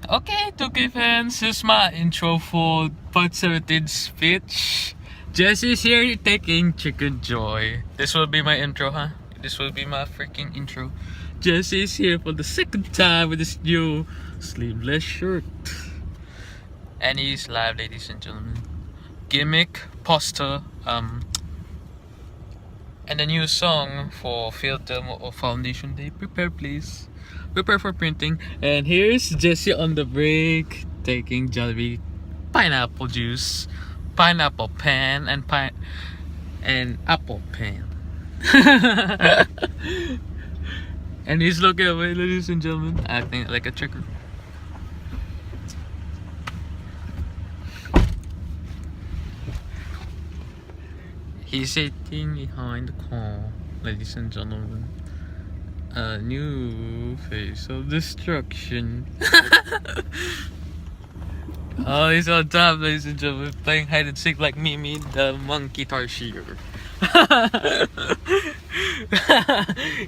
Okay, 2K fans, this is my intro for part 17 speech. Jesse's here taking Chicken Joy. This will be my intro, huh? This will be my freaking intro. Jesse's here for the second time with his new sleeveless shirt. And he's live, ladies and gentlemen. Gimmick, poster, and a new song for Field Demo or Foundation Day. Prepare, please. Prepare for printing. And here's Jesse on the break taking Jollibee pineapple juice, pineapple pan, and apple pan. And he's looking away, ladies and gentlemen, acting like a tricker. He's sitting behind the car, ladies and gentlemen. A new face of destruction. Oh, he's on top, ladies and gentlemen, playing hide and seek like Mimi, the monkey tarsier.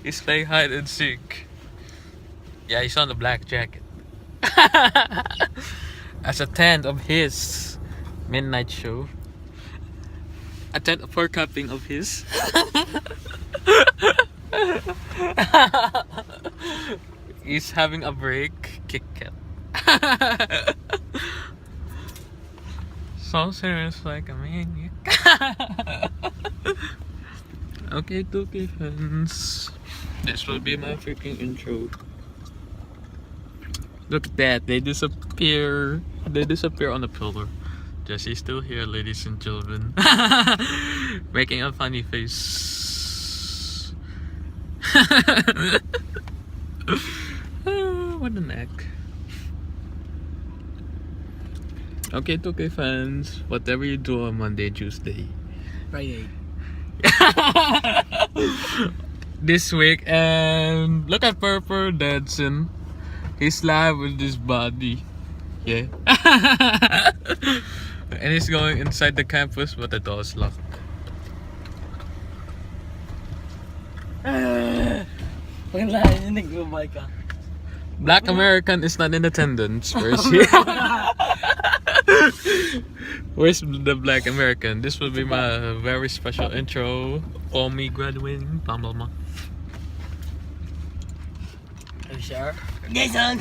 He's playing hide and seek. Yeah, he's on the black jacket. As a tent of his midnight show. A tent for cupping of his. He's having a break. Kit Kat. So serious, like a maniac. Okay, 2K fans. This will be my freaking intro. Look at that, they disappear. They disappear on the pillar. Jesse's still here, ladies and gentlemen. Making a funny face. What a neck. Okay, 2K fans, whatever you do on Monday, Tuesday, Friday. this week, and look at Purple dancing. He's live with his body. Yeah. And he's going inside the campus, but the door is locked. Wala, yun nag-rumay ka. Black American is not in attendance. Where's he? Where's the Black American? This will be my very special intro for me graduating. Blah blah blah. Are you sure? Jason!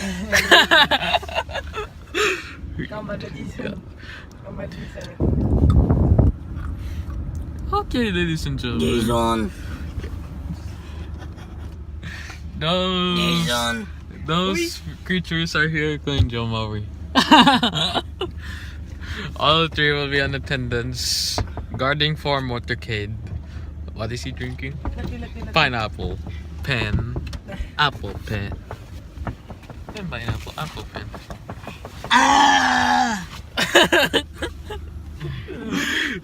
Come on, Jason. Come on, Jason. Okay, ladies and gentlemen. Jason! Those creatures are here going Joe Maui. All three will be in attendance, guarding for motorcade. What is he drinking? Pineapple pen, apple pen. Pineapple, apple pen. Ah!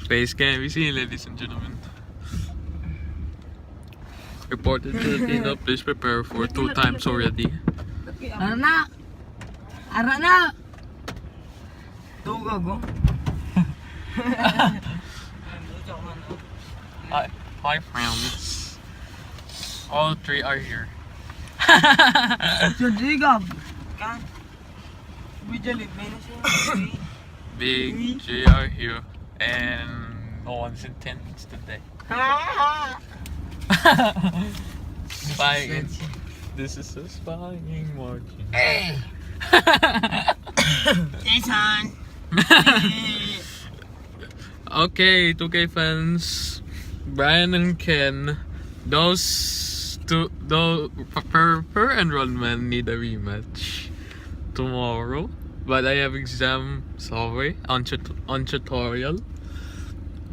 Face can be seen, ladies and gentlemen. Reported to the Tino, please prepare for 2 times already. Ara na! Ara na! Tugago. Hi friends. All 3 are here. Jigab! Kan? Bijalit, may na siya. Big J are here, and no one's in attendance today. Spying. This is a spying margin. Hey! Jason! Okay, 2K fans, Brian and Ken, those per enrollment need a rematch tomorrow. But I have exam sorry on tutorial.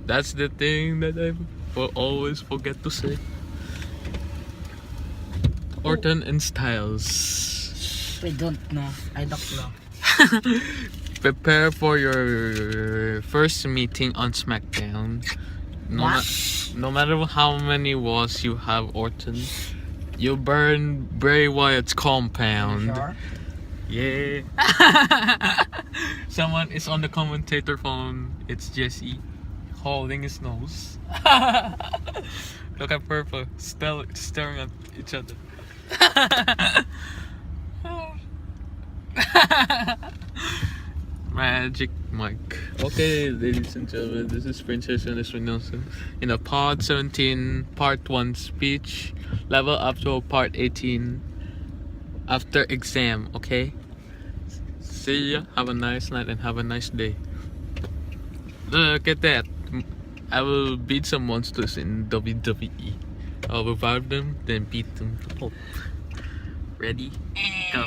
That's the thing that I will always forget to say. Orton and Styles. I don't know. I don't know. Prepare for your first meeting on SmackDown. No matter how many walls you have, Orton, you burn Bray Wyatt's compound. Sure? Yeah. Someone is on the commentator phone. It's Jesse holding his nose. Look at Purple staring at each other. Magic Mike. Okay, ladies and gentlemen, this is Princess Ernest Nelson in a Pod 17 Part 1 speech, level up to Part 18 after exam, okay? See ya, have a nice night and have a nice day. Look at that. I will beat some monsters in WWE. I'll revive them, then beat them. Oh. Ready? Go.